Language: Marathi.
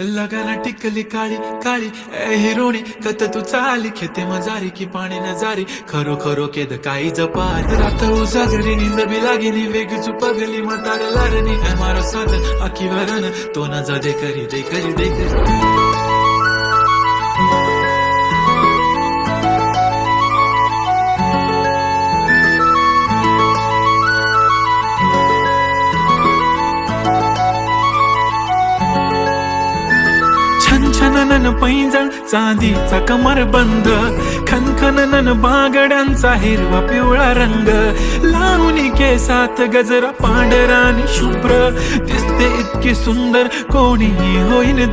लगाना टिकली काळी काळी ए हिरोणी कत तू चाली खेते मजारी की पाणी नजारी खरो खरो केद काही जपार रात उजागरी नींद बी लागेली वेग चुपगली म्हातार लारणी मारो साथ आखी वरण तो न जा दे करी दे करी दे करी छनछनन पैंजण चांदीचा कमर बंद खनखनन बागड्यांचा हिरवा पिवळा रंग लावणी केसात गजरा पांढरा आणि शुभ्र दिसते इतकी सुंदर कोणीही होईन